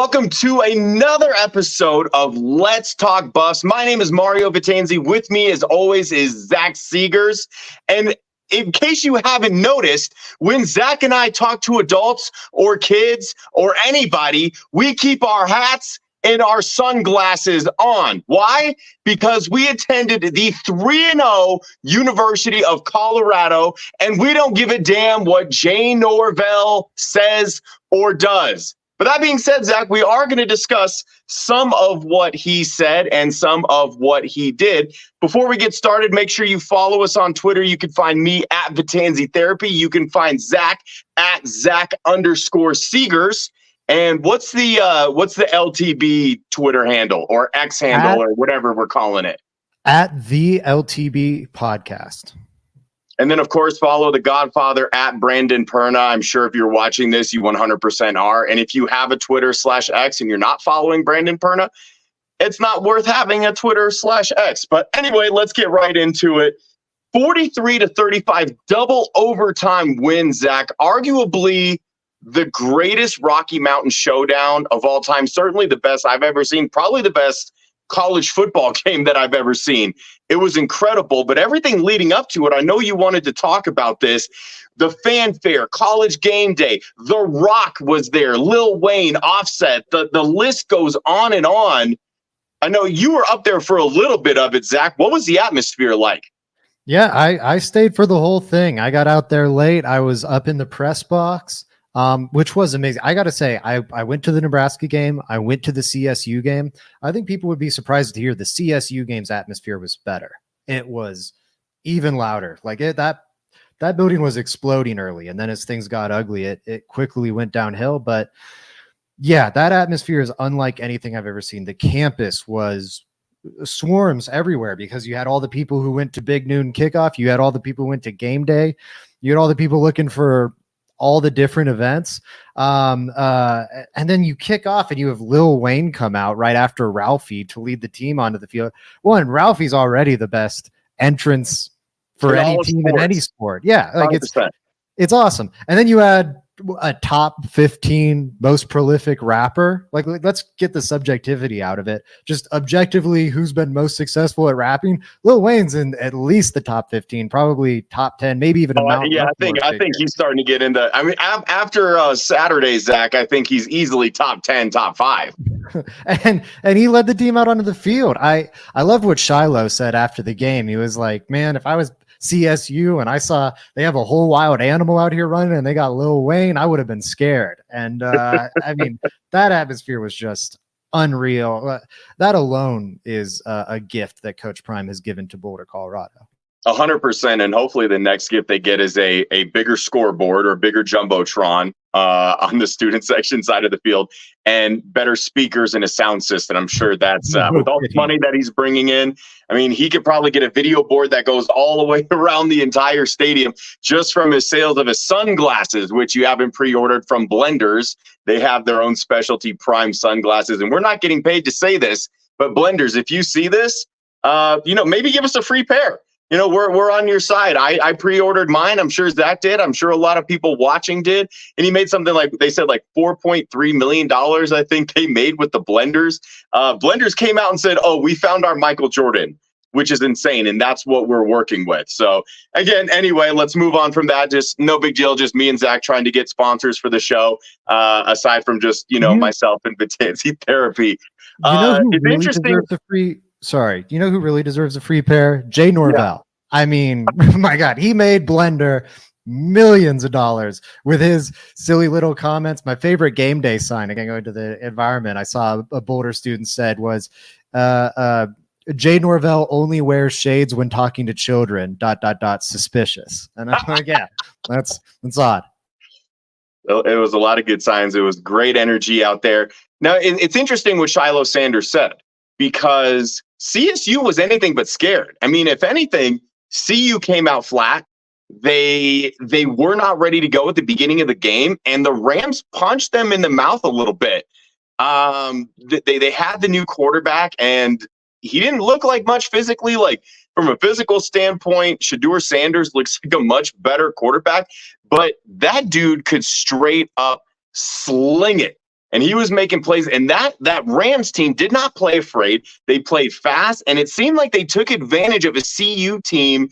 Welcome to another episode of Let's Talk Buffs. My name is Mario Vitanzi. With me, as always, is Zach Seegers. And in case you haven't noticed, when Zach and I talk to adults or kids or anybody, we keep our hats and our sunglasses on. Why? Because we attended the 3-0 University of Colorado, and we don't give a damn what Jay Norvell says or does. But that being said, Zach, we are going to discuss some of what he said and some of what he did. Before we get started, make sure you follow us on Twitter. You can find me at Vitanzi Therapy. You can find Zach at Zach_Seegers. And what's the LTB Twitter handle or X handle or whatever we're calling it? At the LTB Podcast. And then, of course, follow the Godfather at Brandon Perna. I'm sure if you're watching this, you 100% are. And if you have a Twitter/X and you're not following Brandon Perna, it's not worth having a Twitter/X. But anyway, let's get right into it. 43-35 double overtime win, Zach. Arguably the greatest Rocky Mountain Showdown of all time. Certainly the best I've ever seen. Probably the best college football game that I've ever seen. It was incredible, but everything leading up to it, I know you wanted to talk about this. The fanfare, college game day, The Rock was there, Lil Wayne, Offset, the list goes on and on. I know you were up there for a little bit of it, Zach. What was the atmosphere like? Yeah, I stayed for the whole thing. I got out there late. I was up in the press box. Which was amazing. I got to say, I went to the Nebraska game. I went to the CSU game. I think people would be surprised to hear the CSU game's atmosphere was better. It was even louder. Like that building was exploding early. And then as things got ugly, it quickly went downhill. But yeah, that atmosphere is unlike anything I've ever seen. The campus was swarms everywhere because you had all the people who went to Big Noon kickoff. You had all the people who went to game day. You had all the people looking for all the different events. And then you kick off and you have Lil Wayne come out right after Ralphie to lead the team onto the field. Well, and Ralphie's already the best entrance for any team in any sport. Yeah. Like 100%. It's awesome. And then you add a top 15 most prolific rapper. Like, let's get the subjectivity out of it. Just objectively, who's been most successful at rapping? Lil Wayne's in at least the top 15, probably top 10, maybe even a Mount. Yeah, I think he's starting to get into. I mean, after Saturday, Zach, I think he's easily top 10, top 5. and he led the team out onto the field. I loved what Shiloh said after the game. He was like, "Man, if I was CSU and I saw they have a whole wild animal out here running and they got Lil Wayne, I would have been scared." And I mean, that atmosphere was just unreal. That alone is a gift that Coach Prime has given to Boulder, Colorado. 100%, and hopefully the next gift they get is a bigger scoreboard or bigger jumbotron on the student section side of the field and better speakers and a sound system. I'm sure that's with all the money that he's bringing in. I mean, he could probably get a video board that goes all the way around the entire stadium just from his sales of his sunglasses, which you haven't pre-ordered from Blenders. They have their own specialty Prime sunglasses, and we're not getting paid to say this, but Blenders, if you see this, maybe give us a free pair. We're on your side. I pre-ordered mine. I'm sure Zach did. I'm sure a lot of people watching did. And he made something like, they said like $4.3 million, I think they made with the Blenders. Blenders came out and said, "Oh, we found our Michael Jordan," which is insane. And that's what we're working with. So again, anyway, let's move on from that. Just no big deal. Just me and Zach trying to get sponsors for the show, aside from just, myself and Vitanzi Therapy. It's interesting. Sorry, you know who really deserves a free pair? Jay Norvell. Yeah. I mean, my God, he made Blender millions of dollars with his silly little comments. My favorite game day sign, again, going to the environment, I saw a Boulder student said was, Jay Norvell only wears shades when talking to children, ... suspicious. And I'm like, yeah, that's odd. It was a lot of good signs. It was great energy out there. Now, it's interesting what Shiloh Sanders said, because CSU was anything but scared. I mean, if anything, CU came out flat. They were not ready to go at the beginning of the game, and the Rams punched them in the mouth a little bit. They had the new quarterback, and he didn't look like much physically. Like, from a physical standpoint, Shedeur Sanders looks like a much better quarterback, but that dude could straight up sling it. and he was making plays. And that Rams team did not play afraid. They played fast, and it seemed like they took advantage of a CU team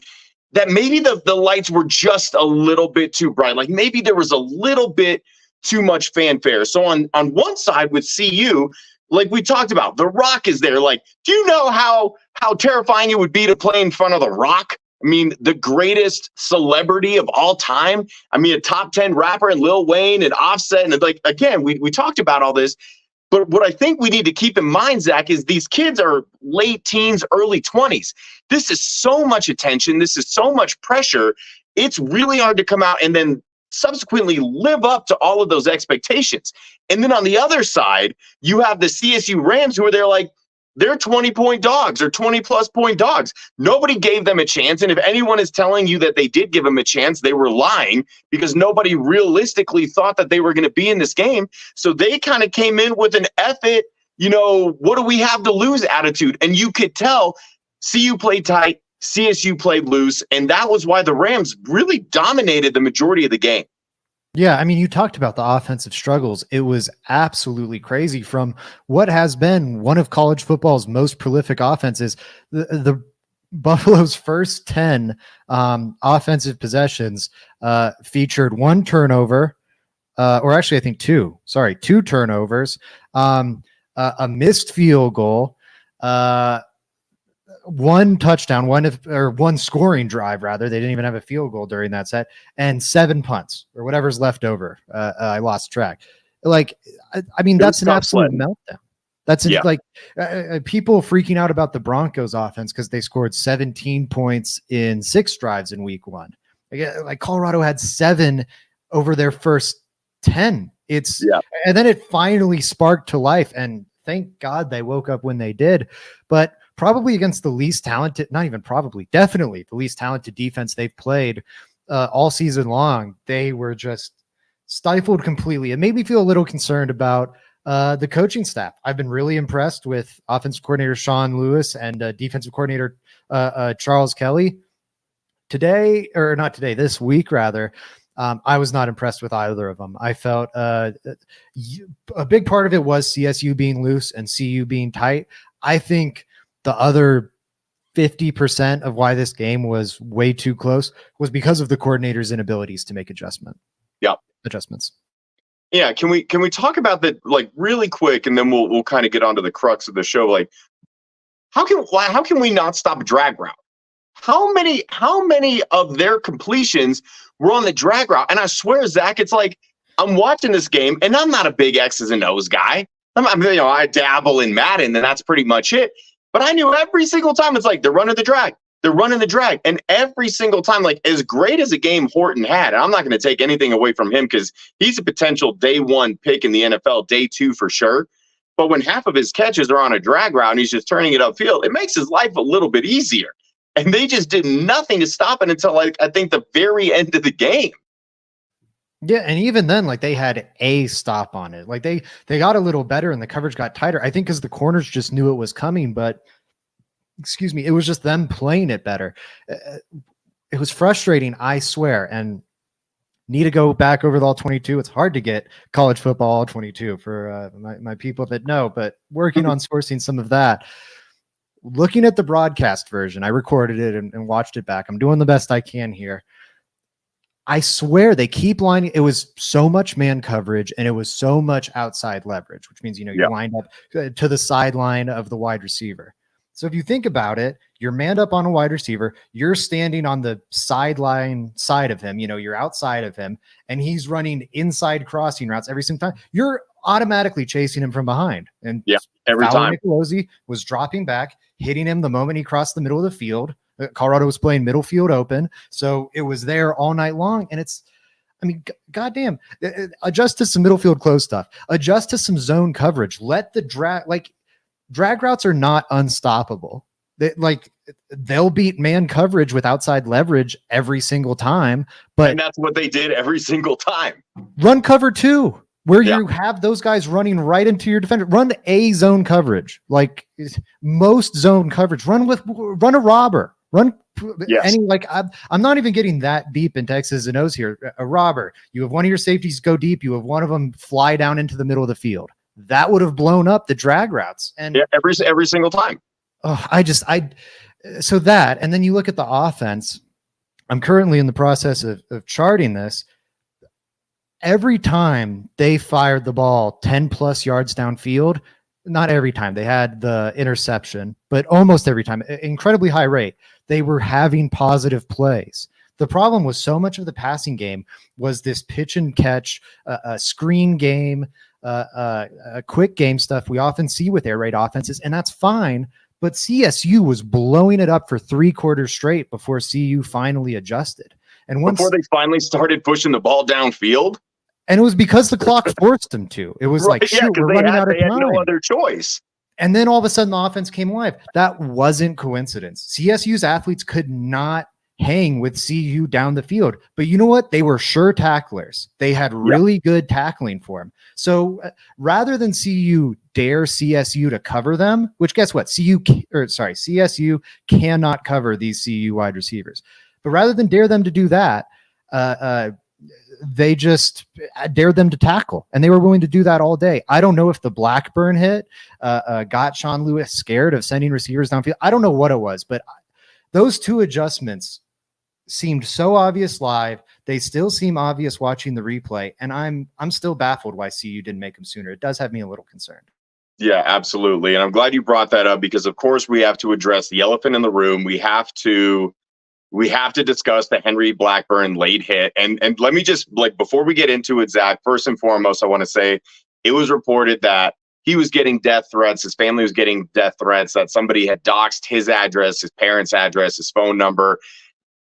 that maybe the lights were just a little bit too bright. Like maybe there was a little bit too much fanfare. So on one side with CU, like we talked about, The Rock is there. Like, do you know how terrifying it would be to play in front of The Rock? I mean, the greatest celebrity of all time. I mean, a top 10 rapper, and Lil Wayne and Offset. And like, again, we talked about all this. But what I think we need to keep in mind, Zach, is these kids are late teens, early 20s. This is so much attention. This is so much pressure. It's really hard to come out and then subsequently live up to all of those expectations. And then on the other side, you have the CSU Rams who are there like, they're 20-point dogs or 20-plus point dogs. Nobody gave them a chance. And if anyone is telling you that they did give them a chance, they were lying, because nobody realistically thought that they were going to be in this game. So they kind of came in with an F it, what do we have to lose attitude. And you could tell CU played tight, CSU played loose. And that was why the Rams really dominated the majority of the game. Yeah, I mean, you talked about the offensive struggles. It was absolutely crazy from what has been one of college football's most prolific offenses. The Buffalo's first 10 offensive possessions featured one turnover, or actually I think two turnovers, a missed field goal, one touchdown, one scoring drive, rather. They didn't even have a field goal during that set, and 7 punts or whatever's left over. I lost track. Like, I mean, that's an absolute meltdown. That's like people freaking out about the Broncos offense because they scored 17 points in 6 drives in week 1. Like Colorado had 7 over their first 10. And then it finally sparked to life, and thank God they woke up when they did. But probably against the least talented, not even probably, definitely the least talented defense they've played all season long. They were just stifled completely. It made me feel a little concerned about the coaching staff. I've been really impressed with offensive coordinator Sean Lewis and defensive coordinator Charles Kelly. This week, rather. I was not impressed with either of them. I felt a big part of it was CSU being loose and CU being tight. I think the other 50% of why this game was way too close was because of the coordinator's inabilities to make adjustments. Yeah. Can we talk about that like really quick, and then we'll kind of get onto the crux of the show. Like, how can we not stop a drag route? How many of their completions were on the drag route? And I swear, Zach, it's like I'm watching this game, and I'm not a big X's and O's guy. I dabble in Madden, and that's pretty much it. But I knew every single time it's like they're running the drag. And every single time, like as great as a game Horton had, and I'm not going to take anything away from him because he's a potential day 1 pick in the NFL, day 2 for sure. But when half of his catches are on a drag route and he's just turning it upfield, it makes his life a little bit easier. And they just did nothing to stop it until I think the very end of the game. Yeah, and even then, like they had a stop on it. Like they got a little better and the coverage got tighter. I think because the corners just knew it was coming, but it was just them playing it better. It was frustrating, I swear. And need to go back over the all 22. It's hard to get college football all 22 for my people that know, but working on sourcing some of that. Looking at the broadcast version, I recorded it and watched it back. I'm doing the best I can here. I swear they keep lining. It was so much man coverage and it was so much outside leverage, which means, you lined up to the sideline of the wide receiver. So if you think about it, you're manned up on a wide receiver, you're standing on the sideline side of him, you're outside of him, and he's running inside crossing routes every single time. You're automatically chasing him from behind. And every time Nicolosi was dropping back, hitting him the moment he crossed the middle of the field. Colorado was playing middle field open, so it was there all night long. And goddamn, adjust to some middle field close stuff. Adjust to some zone coverage. Let the drag routes are not unstoppable. They'll beat man coverage with outside leverage every single time. And that's what they did every single time. Run cover 2. Where you have those guys running right into your defender. Run a zone coverage, like most zone coverage. Run a robber. Run Yes. any, like, I'm not even getting that deep into X's and O's here. A robber, you have one of your safeties go deep, you have one of them fly down into the middle of the field. That would have blown up the drag routes. And yeah, every single time. So that, and then you look at the offense. I'm currently in the process of charting this. Every time they fired the ball 10 plus yards downfield, not every time they had the interception, but almost every time, incredibly high rate, they were having positive plays. The problem was so much of the passing game was this pitch and catch, a screen game, a quick game stuff we often see with air raid offenses, and that's fine. But CSU was blowing it up for 3 quarters straight before CU finally adjusted. And once before they finally started pushing the ball downfield. And it was because the clock forced them to. It was like, shoot, we're running out of time. They had no other choice. And then all of a sudden the offense came alive. That wasn't coincidence. CSU's athletes could not hang with CU down the field. But you know what? They were sure tacklers. They had really good tackling for them. So rather than CU dare CSU to cover them, which guess what? CSU cannot cover these CU wide receivers. But rather than dare them to do that, they just dared them to tackle, and they were willing to do that all day. I don't know if the Blackburn hit got Sean Lewis scared of sending receivers downfield. I don't know what it was, but those 2 adjustments seemed so obvious live. They still seem obvious watching the replay, and I'm still baffled why CU didn't make them sooner. It does have me a little concerned. Yeah, absolutely. And I'm glad you brought that up because, of course, we have to address the elephant in the room. We have to discuss the Henry Blackburn late hit. And let me just, like, before we get into it, Zach, first and foremost, I want to say it was reported that he was getting death threats. His family was getting death threats, that somebody had doxed his address, his parents' address, his phone number.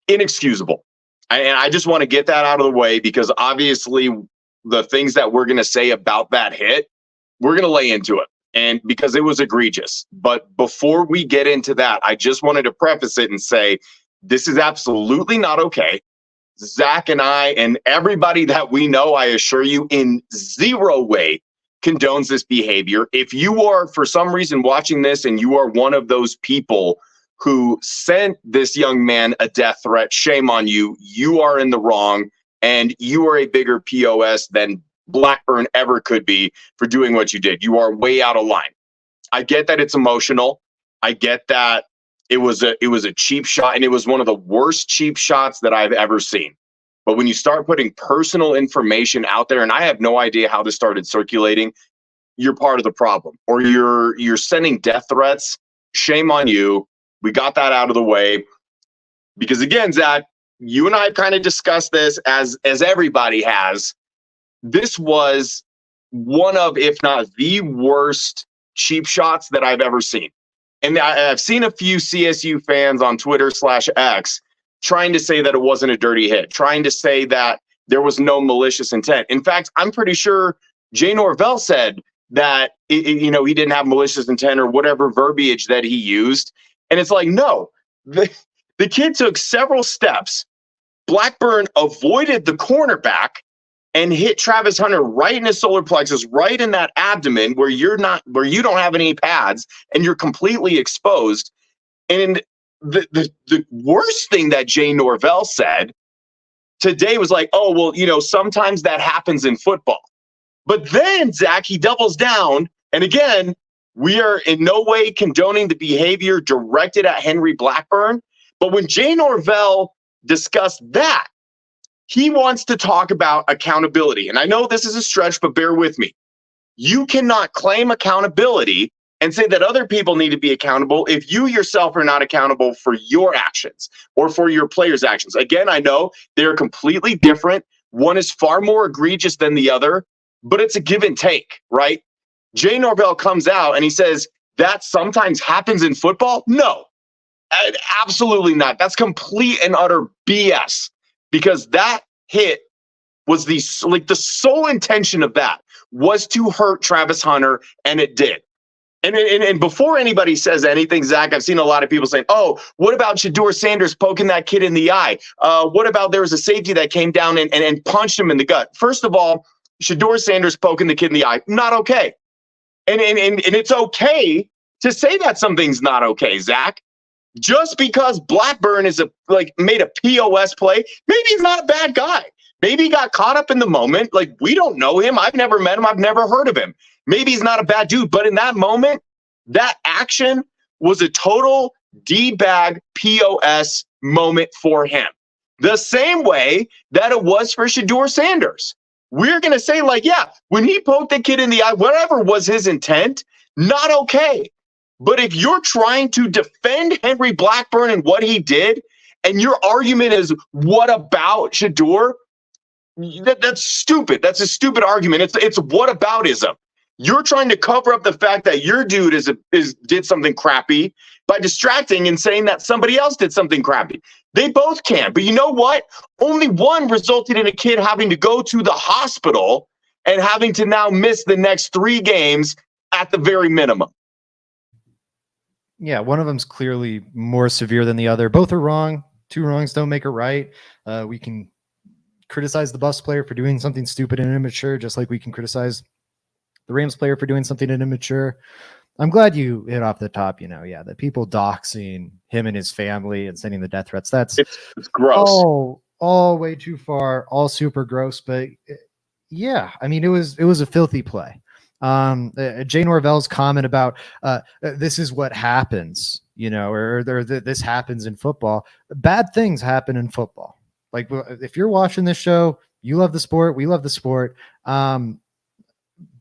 Inexcusable. And I just want to get that out of the way because obviously the things that we're going to say about that hit, we're going to lay into it. And because it was egregious. But before we get into that, I just wanted to preface it and say, this is absolutely not okay. Zach and I and everybody that we know, I assure you, in zero way condones this behavior. If you are, for some reason, watching this and you are one of those people who sent this young man a death threat, shame on you. You are in the wrong, and you are a bigger POS than Blackburn ever could be for doing what you did. You are way out of line. I get that it's emotional. I get that it was a cheap shot, and it was one of the worst cheap shots that I've ever seen. But when you start putting personal information out there, and I have no idea how this started circulating, you're part of the problem, or you're sending death threats. Shame on you. We got that out of the way because, again, Zach, you and I kind of discussed this as everybody has. This was one of, if not the worst cheap shots that I've ever seen. And I've seen a few CSU fans on Twitter/X trying to say that it wasn't a dirty hit, trying to say that there was no malicious intent. In fact, I'm pretty sure Jay Norvell said that, he didn't have malicious intent or whatever verbiage that he used. And it's like, no, the kid took several steps. Blackburn avoided the cornerback and hit Travis Hunter right in his solar plexus, right in that abdomen where you don't have any pads and you're completely exposed. And the worst thing that Jay Norvell said today was like, oh, well, sometimes that happens in football. But then, Zach, he doubles down. And again, we are in no way condoning the behavior directed at Henry Blackburn. But when Jay Norvell discussed that, he wants to talk about accountability. And I know this is a stretch, but bear with me. You cannot claim accountability and say that other people need to be accountable if you yourself are not accountable for your actions or for your players' actions. Again, I know they're completely different. One is far more egregious than the other, but it's a give and take, right? Jay Norvell comes out and he says that sometimes happens in football. No, absolutely not. That's complete and utter BS. Because that hit was the sole intention of that was to hurt Travis Hunter, and it did. And before anybody says anything, Zach, I've seen a lot of people saying, oh, what about Shedeur Sanders poking that kid in the eye? What about there was a safety that came down and punched him in the gut? First of all, Shedeur Sanders poking the kid in the eye, not okay. And it's okay to say that something's not okay, Zach. Just because Blackburn is made a POS play, maybe he's not a bad guy. Maybe he got caught up in the moment. Like, we don't know him. I've never met him. I've never heard of him. Maybe he's not a bad dude. But in that moment, that action was a total D-bag POS moment for him. The same way that it was for Shedeur Sanders. We're going to say, like, yeah, when he poked the kid in the eye, whatever was his intent, not okay. But if you're trying to defend Henry Blackburn and what he did, and your argument is, what about Shedeur? That's stupid. That's a stupid argument. It's whataboutism. You're trying to cover up the fact that your dude did something crappy by distracting and saying that somebody else did something crappy. They both can. But you know what? Only one resulted in a kid having to go to the hospital and having to now miss the next 3 games at the very minimum. Yeah, one of them's clearly more severe than the other. Both are wrong. 2 wrongs don't make it right. We can criticize the Buffs player for doing something stupid and immature, just like we can criticize the Rams player for doing something immature. I'm glad you hit off the top, that people doxing him and his family and sending the death threats. It's gross. All way too far, all super gross. But yeah, I mean, it was a filthy play. Jay Norvell's comment about this is what happens, or this happens in football. Bad things happen in football. Like, if you're watching this show, you love the sport, we love the sport.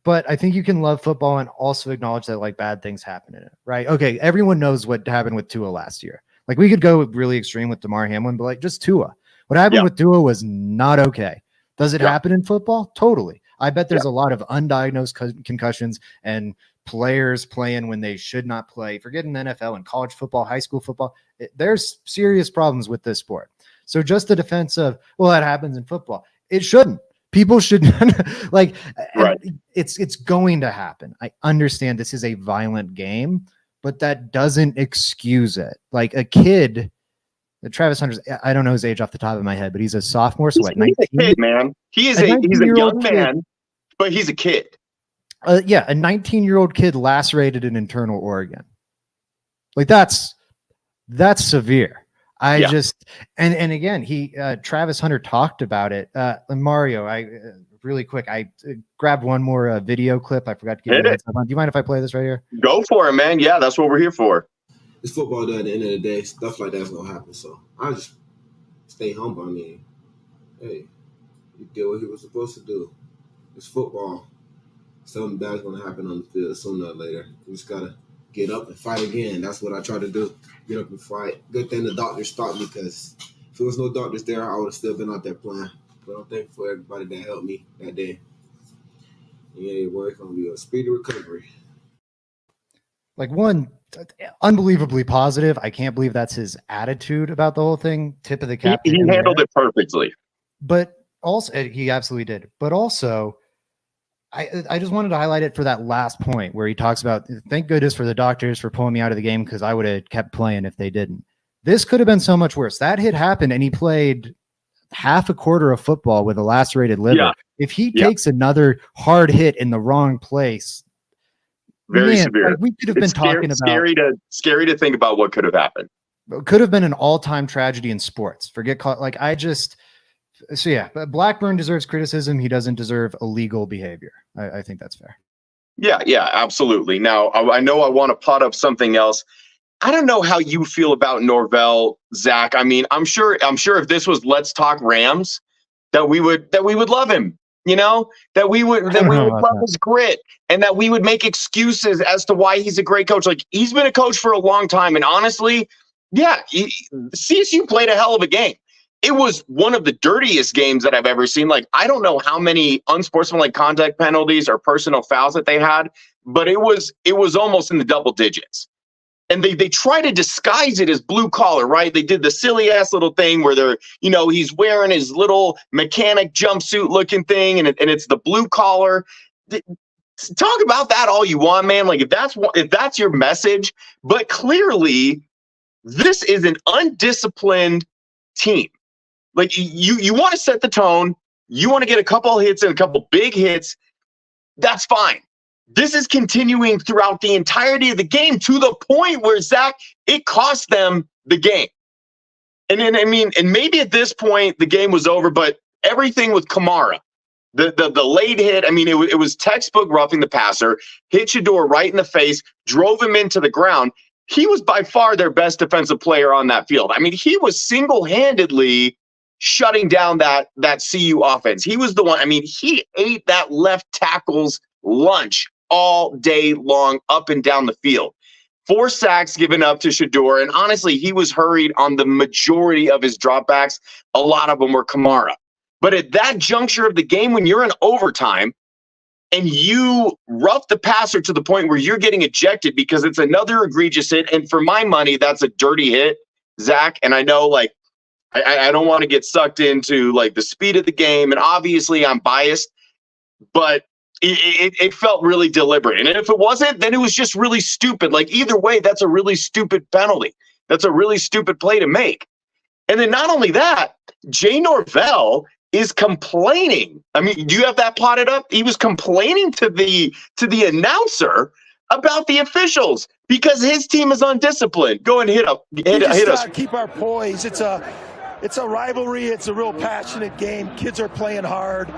But I think you can love football and also acknowledge that, like, bad things happen in it, right? Okay, everyone knows what happened with Tua last year. Like, we could go really extreme with Damar Hamlin, but like, just Tua. What happened with Tua was not okay. Does it happen in football? Totally. I bet there's a lot of undiagnosed concussions and players playing when they should not play. Forget in the NFL and college football, high school football. There's serious problems with this sport. So just the defense of, well, that happens in football. It shouldn't. People should like, right. It's going to happen. I understand this is a violent game, but that doesn't excuse it. Like, a kid, Travis Hunter's, I don't know his age off the top of my head, but he's a sophomore. So he's a kid, man. He's a young man, but he's a kid. A 19-year-old kid lacerated an internal organ. Like, that's severe. And again, Travis Hunter talked about it. Mario, really quick, I grabbed one more video clip. I forgot to give you that. Do you mind if I play this right here? Go for it, man. Yeah, that's what we're here for. It's football, though. At the end of the day, stuff like that's gonna happen. So I just stay humble. I mean, hey, he did what he was supposed to do. It's football. Something bad's gonna happen on the field sooner or later. We just gotta get up and fight again. That's what I try to do. Get up and fight. Good thing the doctors stopped me, because if there was no doctors there, I would have still been out there playing. But I'm thankful for everybody that helped me that day. Yeah, boy, it's gonna be a speedy recovery. Like, one, unbelievably positive. I can't believe that's his attitude about the whole thing. Tip of the cap. He handled it perfectly. But also, he absolutely did. But also, I just wanted to highlight it for that last point where he talks about, thank goodness for the doctors for pulling me out of the game, because I would have kept playing if they didn't. This could have been so much worse. That hit happened, and he played half a quarter of football with a lacerated liver. Yeah. If he takes another hard hit in the wrong place, very severe. Like, we could have been talking about scary to think about what could have happened. It could have been an all-time tragedy in sports. But Blackburn deserves criticism. He doesn't deserve illegal behavior. I think that's fair. Yeah, absolutely. Now, I know I want to pot up something else. I don't know how you feel about Norvell, Zach. I mean, I'm sure if this was Let's Talk Rams, that we would love him. That we would love his grit, and that we would make excuses as to why he's a great coach. Like, he's been a coach for a long time, and honestly, CSU played a hell of a game. It was one of the dirtiest games that I've ever seen. Like, I don't know how many unsportsmanlike conduct penalties or personal fouls that they had, but it was almost in the double digits. And they try to disguise it as blue collar, right? They did the silly ass little thing where he's wearing his little mechanic jumpsuit looking thing, and it's the blue collar. Talk about that all you want, man. Like, if that's your message, but clearly this is an undisciplined team. Like, you want to set the tone. You want to get a couple hits and a couple big hits. That's fine. This is continuing throughout the entirety of the game to the point where, Zach, it cost them the game. And then, I mean, and maybe at this point the game was over, but everything with Kamara, the late hit, I mean, it was textbook roughing the passer, hit Shador right in the face, drove him into the ground. He was by far their best defensive player on that field. I mean, he was single-handedly shutting down that CU offense. He was the one, I mean, he ate that left tackle's lunch all day long up and down the field. 4 sacks given up to Shador, and honestly, he was hurried on the majority of his dropbacks. A lot of them were Kamara. But at that juncture of the game, when you're in overtime and you rough the passer to the point where you're getting ejected because it's another egregious hit, and for my money, that's a dirty hit, Zach. And I know, like, I don't want to get sucked into, like, the speed of the game, and obviously I'm biased, but it felt really deliberate. And if it wasn't, then it was just really stupid. Like, either way, that's a really stupid penalty. That's a really stupid play to make. And then not only that, Jay Norvell is complaining. I mean, do you have that plotted up? He was complaining to the announcer about the officials because his team is undisciplined. Go and hit us. Keep our poise. It's a rivalry. It's a real passionate game. Kids are playing hard.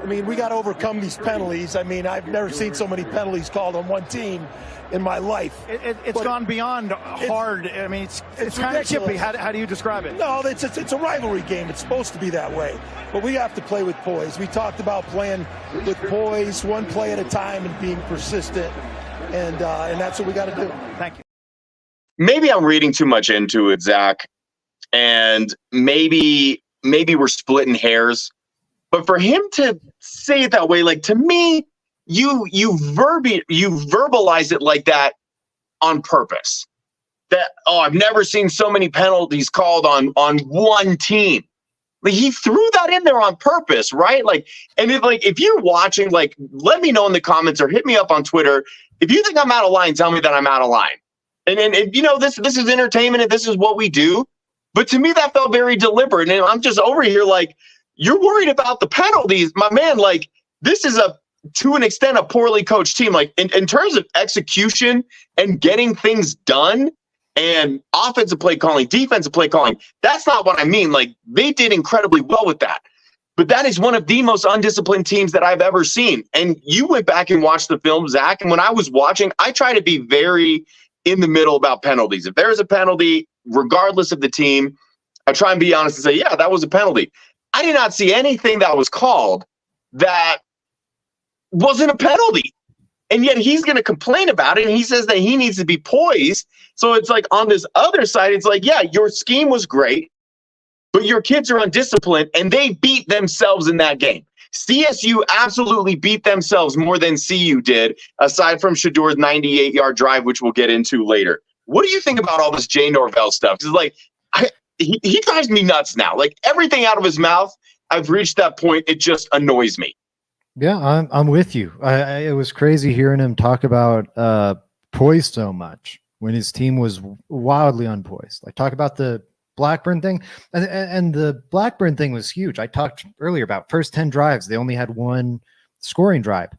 I mean, we got to overcome these penalties. I mean, I've never seen so many penalties called on one team in my life. It's gone beyond hard. I mean, it's kind of chippy. How do you describe it? No, it's a rivalry game. It's supposed to be that way. But we have to play with poise. We talked about playing with poise, one play at a time, and being persistent. And that's what we got to do. Thank you. Maybe I'm reading too much into it, Zach, and maybe we're splitting hairs. But for him to say it that way, like, to me, you verbalize it like that on purpose. That, I've never seen so many penalties called on one team. Like, he threw that in there on purpose, right? Like, and if you're watching, like, let me know in the comments or hit me up on Twitter. If you think I'm out of line, tell me that I'm out of line. And you know, this is entertainment and this is what we do. But to me, that felt very deliberate. And I'm just over here like, you're worried about the penalties, my man. Like, this is to an extent, a poorly coached team. Like, in terms of execution and getting things done and offensive play calling, defensive play calling, that's not what I mean. Like, they did incredibly well with that. But that is one of the most undisciplined teams that I've ever seen. And you went back and watched the film, Zach. And when I was watching, I try to be very in the middle about penalties. If there's a penalty, regardless of the team, I try and be honest and say, yeah, that was a penalty. I did not see anything that was called that wasn't a penalty. And yet he's going to complain about it. And he says that he needs to be poised. So it's like, on this other side, it's like, yeah, your scheme was great, but your kids are undisciplined and they beat themselves in that game. CSU absolutely beat themselves more than CU did, aside from Shador's 98-yard drive, which we'll get into later. What do you think about all this Jay Norvell stuff? Because, like, he drives me nuts now. Like, everything out of his mouth, I've reached that point. It just annoys me. Yeah, I'm with you. It was crazy hearing him talk about poise so much when his team was wildly unpoised. Like, talk about the Blackburn thing, and the Blackburn thing was huge. I talked earlier about first 10 drives, they only had one scoring drive.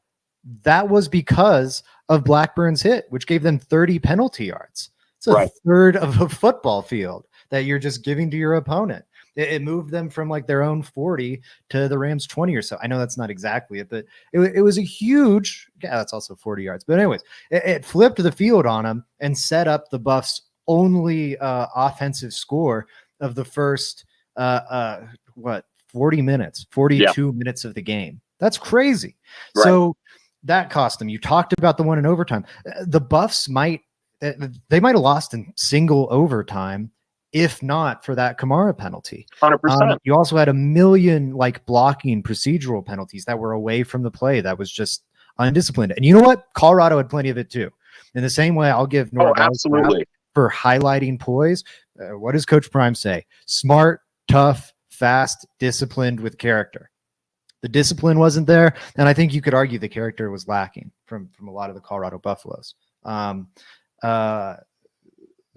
That was because of Blackburn's hit, which gave them 30 penalty yards. It's a third of a football field that you're just giving to your opponent. It moved them from like their own 40 to the Rams 20 or so. I know that's not exactly it, but it was a huge, that's also 40 yards. But anyways, it flipped the field on them and set up the Buffs' only offensive score of the first 42 minutes of the game. That's crazy. Right. So that cost them. You talked about the one in overtime. The Buffs might have lost in single overtime if not for that Kamara penalty. 100%. You also had a million like blocking procedural penalties that were away from the play that was just undisciplined. And you know what? Colorado had plenty of it too. In the same way, I'll give Norvell absolutely for highlighting poise. What does Coach Prime say? Smart, tough, fast, disciplined with character. The discipline wasn't there, and I think you could argue the character was lacking from a lot of the Colorado Buffaloes.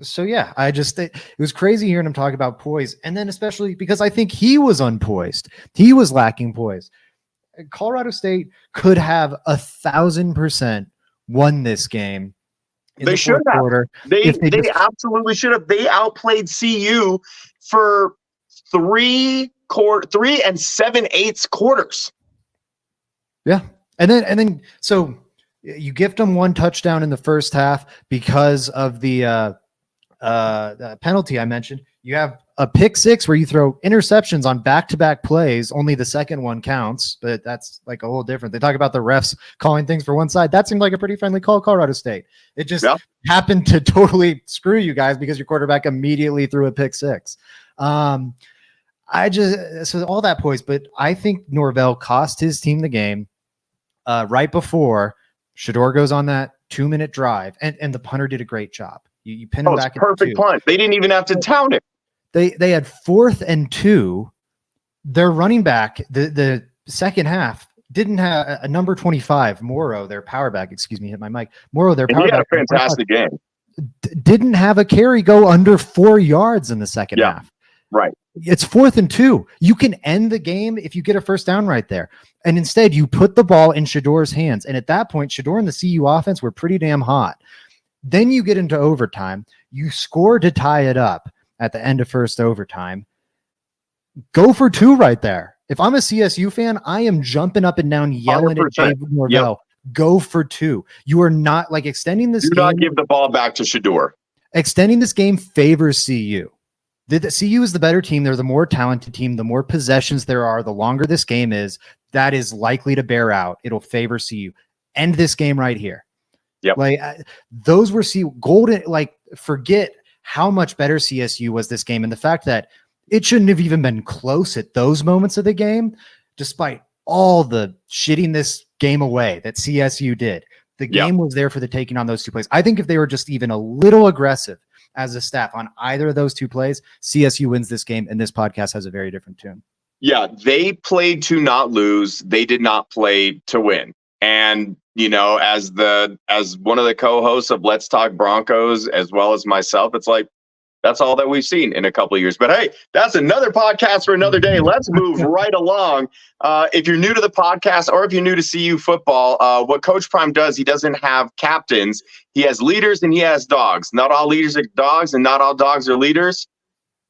So yeah, it was crazy hearing him talk about poise, and then especially because I think he was unpoised. He was lacking poise. Colorado State could have 1,000% won this game. They should have. Quarter, they absolutely should have. They outplayed CU for 3 and 7/8 quarters. Yeah. And then so you gift them 1 touchdown in the first half because of the penalty I mentioned. You have a pick 6 where you throw interceptions on back-to-back plays. Only the second one counts, but that's like a whole different. They talk about the refs calling things for one side. That seemed like a pretty friendly call, Colorado State. It just happened to totally screw you guys because your quarterback immediately threw a pick 6. So all that poise, but I think Norvell cost his team the game right before Shedeur goes on that 2-minute drive, and the punter did a great job. You pin him back. Perfect punt. They didn't even have to tout it. They had 4th and 2. Their running back, the second half, didn't have a number 25, Morrow, their power back. Excuse me, hit my mic. Morrow, their power back. He had a fantastic game. Didn't have a carry go under 4 yards in the second half. Right. It's 4th and 2. You can end the game if you get a first down right there. And instead, you put the ball in Shedeur's hands. And at that point, Shedeur and the CU offense were pretty damn hot. Then you get into overtime. You score to tie it up at the end of first overtime. Go for 2 right there. If I'm a CSU fan, I am jumping up and down yelling 100%. At David Norvell. Yep. Go for 2. You are not like extending this game. Do not give the ball back to Shedeur. Extending this game favors CU. The CU is the better team. They're the more talented team. The more possessions there are, the longer this game is, that is likely to bear out. It'll favor CU. End this game right here. Yep. Like those were golden. Like forget how much better CSU was this game, and the fact that it shouldn't have even been close at those moments of the game, despite all the shitting this game away that CSU did. The game was there for the taking on those 2 plays. I think if they were just even a little aggressive as a staff on either of those 2 plays, CSU wins this game, and this podcast has a very different tune. Yeah, they played to not lose. They did not play to win. And you know, as one of the co-hosts of Let's Talk Broncos, as well as myself, it's like that's all that we've seen in a couple of years. But hey, that's another podcast for another day. Let's move right along. If you're new to the podcast or if you're new to CU football, what Coach Prime does, he doesn't have captains. He has leaders and he has dogs. Not all leaders are dogs and not all dogs are leaders,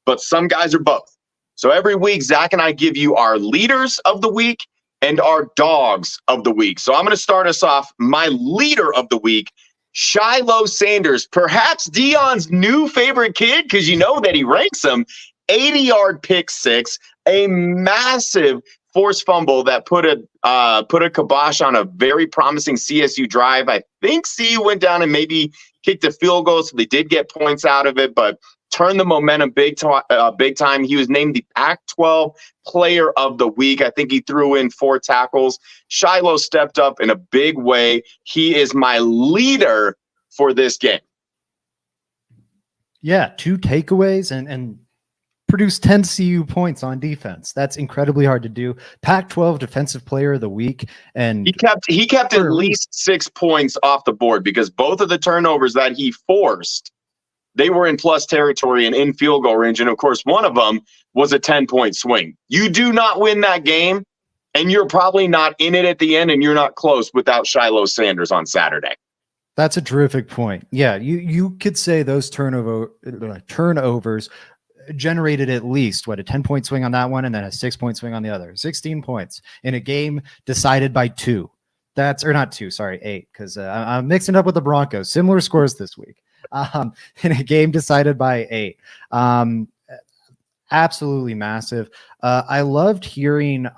but some guys are both. So every week, Zach and I give you our leaders of the week and our dogs of the week. So I'm going to start us off. My leader of the week, Shiloh Sanders, perhaps Dion's new favorite kid, because you know that he ranks him. 80-yard pick 6, a massive forced fumble that put a kibosh on a very promising CSU drive. I think CU went down and maybe kicked a field goal, so they did get points out of it, but turned the momentum big time. He was named the Pac-12 Player of the Week. I think he threw in 4 tackles. Shiloh stepped up in a big way. He is my leader for this game. Yeah, 2 takeaways and produced 10 CU points on defense. That's incredibly hard to do. Pac-12 Defensive Player of the Week, and he kept at least 6 points off the board because both of the turnovers that he forced, they were in plus territory and in field goal range. And of course, one of them was a 10-point swing. You do not win that game, and you're probably not in it at the end, and you're not close without Shiloh Sanders on Saturday. That's a terrific point. Yeah, you could say those turnovers generated at least a 10-point swing on that one, and then a 6-point swing on the other. 16 points in a game decided by 2. That's or not 2, sorry, 8, because I'm mixing up with the Broncos. Similar scores this week. In a game decided by 8. Absolutely massive. I loved hearing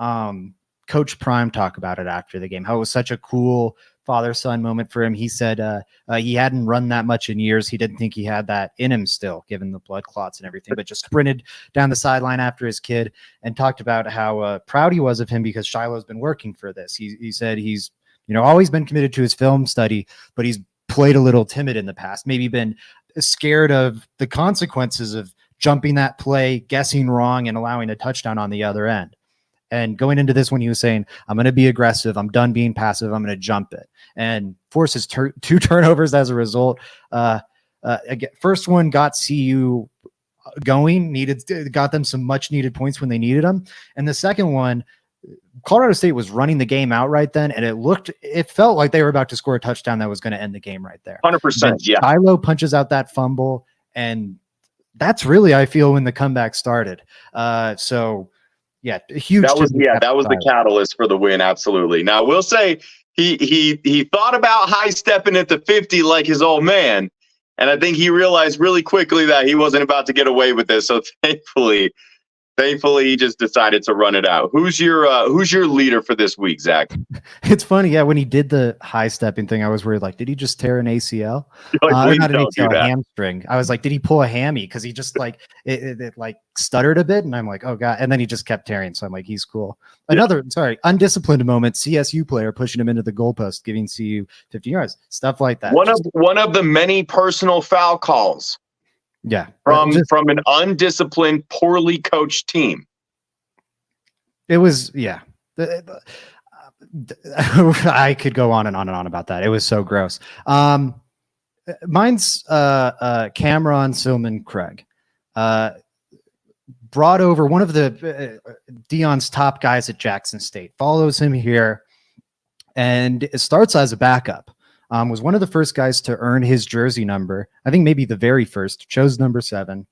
Coach Prime talk about it after the game, how it was such a cool father-son moment for him. He said he hadn't run that much in years. He didn't think he had that in him still, given the blood clots and everything, but just sprinted down the sideline after his kid and talked about how proud he was of him because Shiloh's been working for this. He said he's always been committed to his film study, but he's played a little timid in the past, maybe been scared of the consequences of jumping that play, guessing wrong, and allowing a touchdown on the other end. And going into this one, he was saying, I'm going to be aggressive. I'm done being passive. I'm going to jump it. And forces 2 turnovers as a result. First one got CU going, got them some much needed points when they needed them. And the second one Colorado State was running the game out right then, and it felt like they were about to score a touchdown that was going to end the game right there. 100%. Yeah. Shiloh punches out that fumble, and that's really, I feel, when the comeback started. So yeah, huge. That was the catalyst for the win. Absolutely. Now we'll say he thought about high stepping at the 50 like his old man, and I think he realized really quickly that he wasn't about to get away with this. So thankfully, he just decided to run it out. Who's your leader for this week, Zach? It's funny, yeah. When he did the high stepping thing, I was worried, like, did he just tear an ACL? Like, not an ACL, a hamstring. I was like, did he pull a hammy? Because he just like it like stuttered a bit, and I'm like, oh god. And then he just kept tearing. So I'm like, he's cool. Another undisciplined moment. CSU player pushing him into the goalpost, giving CU 50 yards. Stuff like that. One of the many personal foul calls. Yeah, from an undisciplined, poorly coached team. It was, yeah. I could go on and on and on about that. It was so gross. Mine's Cameron Silman Craig. Brought over one of the Dion's top guys at Jackson State. Follows him here, and it starts as a backup. Was one of the first guys to earn his jersey number. I think maybe the very first, chose number 7,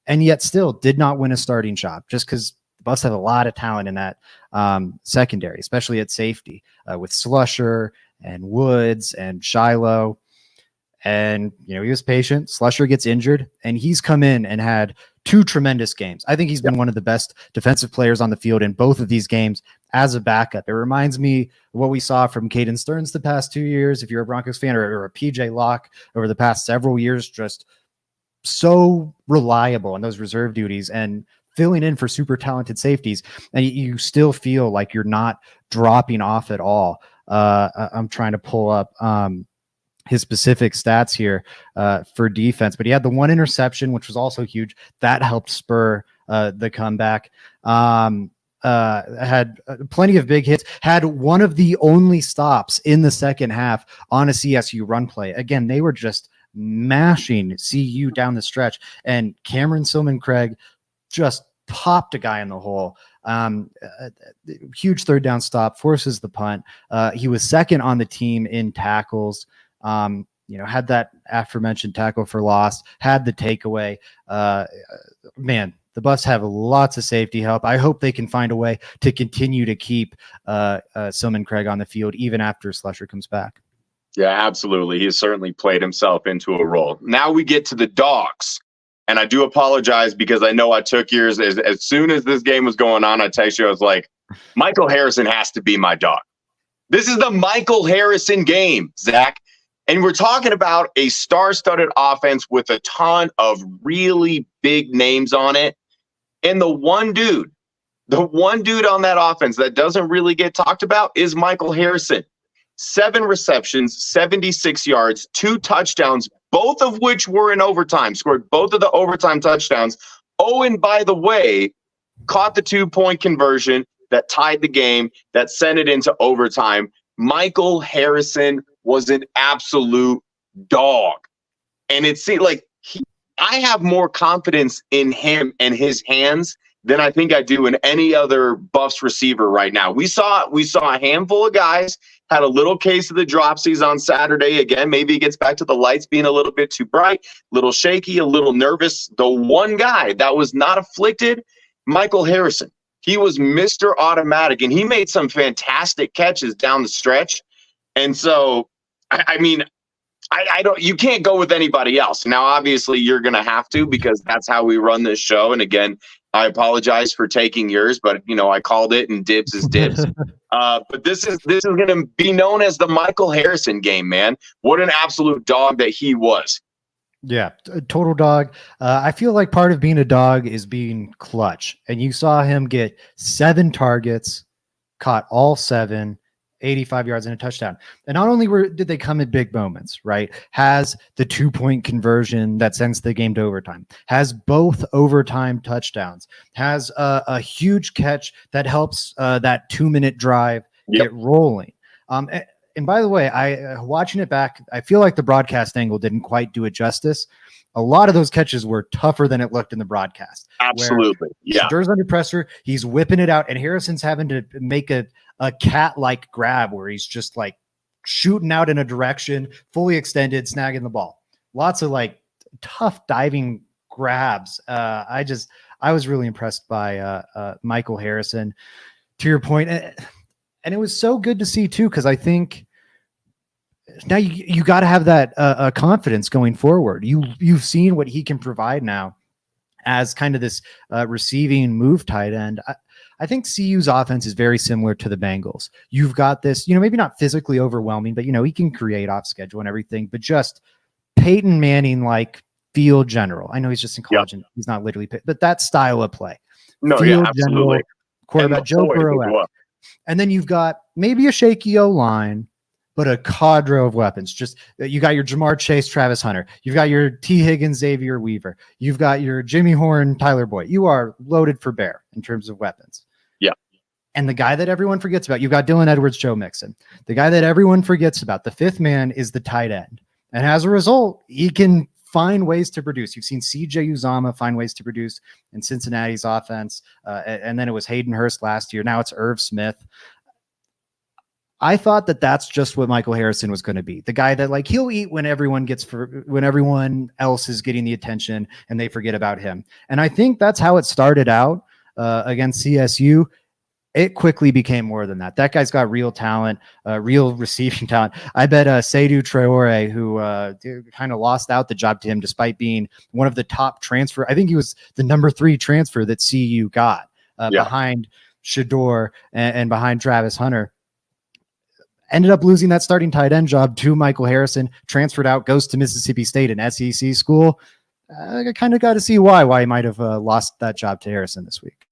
and yet still did not win a starting job just because the Buffs have a lot of talent in that secondary, especially at safety with Slusher and Woods and Shiloh. And, he was patient. Slusher gets injured, and he's come in and had 2 tremendous games. I think he's been one of the best defensive players on the field in both of these games as a backup. It reminds me of what we saw from Caden Stearns the past 2 years. If you're a Broncos fan, or a PJ Locke over the past several years, just so reliable in those reserve duties and filling in for super talented safeties. And you still feel like you're not dropping off at all. I'm trying to pull up his specific stats here for defense, but he had the 1 interception, which was also huge. That helped spur the comeback. Had plenty of big hits, had one of the only stops in the second half on a CSU run play. Again, they were just mashing CU down the stretch, and Cameron Silman Craig just popped a guy in the hole. Huge third down stop, forces the punt. He was second on the team in tackles. Had that aforementioned tackle for loss, had the takeaway. Man, the Buffs have lots of safety help. I hope they can find a way to continue to keep Silman Craig on the field even after Slusher comes back. Yeah, absolutely. He has certainly played himself into a role. Now we get to the dogs. And I do apologize because I know I took yours. As soon as this game was going on, I texted you. I was like, Michael Harrison has to be my dog. This is the Michael Harrison game, Zach. And we're talking about a star-studded offense with a ton of really big names on it. And the one dude on that offense that doesn't really get talked about is Michael Harrison. 7 receptions, 76 yards, 2 touchdowns, both of which were in overtime, scored both of the overtime touchdowns. Oh, and by the way, caught the 2-point conversion that tied the game, that sent it into overtime. Michael Harrison was an absolute dog. And it seemed like I have more confidence in him and his hands than I think I do in any other Buffs receiver right now. We saw a handful of guys had a little case of the dropsies on Saturday. Again, maybe he gets back to the lights being a little bit too bright, a little shaky, a little nervous. The one guy that was not afflicted, Michael Harrison. He was Mr. Automatic, and he made some fantastic catches down the stretch. And so, I mean, I don't. You can't go with anybody else. Now, obviously, you're going to have to because that's how we run this show. And again, I apologize for taking yours, but I called it, and dibs is dibs. But this is going to be known as the Michael Harrison game, man. What an absolute dog that he was. Yeah, a total dog. I feel like part of being a dog is being clutch, and you saw him get 7 targets, caught all 7. 85 yards and a touchdown. And not only did they come in big moments, right? Has the 2-point conversion that sends the game to overtime, has both overtime touchdowns, has a huge catch that helps that 2-minute drive get rolling. And by the way, watching it back, I feel like the broadcast angle didn't quite do it justice. a lot of those catches were tougher than it looked in the broadcast. Absolutely. Yeah. Shador's under pressure. He's whipping it out, and Harrison's having to make a cat-like grab where he's just like shooting out in a direction, fully extended, snagging the ball. Lots of like tough diving grabs. I was really impressed by Michael Harrison, to your point. And it was so good to see too, because I think now you got to have that confidence going forward. You've seen what he can provide now as kind of this receiving move tight end. I think CU's offense is very similar to the Bengals. You've got this, maybe not physically overwhelming, but he can create off schedule and everything, but just Peyton Manning like field general. I know he's just in college and he's not literally, but that style of play. No, field absolutely. General, quarterback Joe Burrow. And then you've got maybe a shaky O-line, but a cadre of weapons. Just you got your Jamar Chase, Travis Hunter. You've got your T. Higgins, Xavier Weaver. You've got your Jimmy Horn, Tyler Boyd. You are loaded for bear in terms of weapons. Yeah. And the guy that everyone forgets about, you've got Dylan Edwards, Joe Mixon. The guy that everyone forgets about, the fifth man, is the tight end. And as a result, he can find ways to produce. You've seen CJ Uzama find ways to produce in Cincinnati's offense. And then it was Hayden Hurst last year. Now it's Irv Smith. I thought that that's just what Michael Harrison was going to be. The guy that like he'll eat when everyone else is getting the attention and they forget about him. And I think that's how it started out against CSU. It quickly became more than that. That guy's got real talent, real receiving talent. I bet Seydou Traore, who kind of lost out the job to him despite being one of the top transfer. I think he was the number 3 transfer that CU got behind Shador and behind Travis Hunter. Ended up losing that starting tight end job to Michael Harrison, transferred out, goes to Mississippi State, an SEC school. I kind of got to see why he might have lost that job to Harrison this week.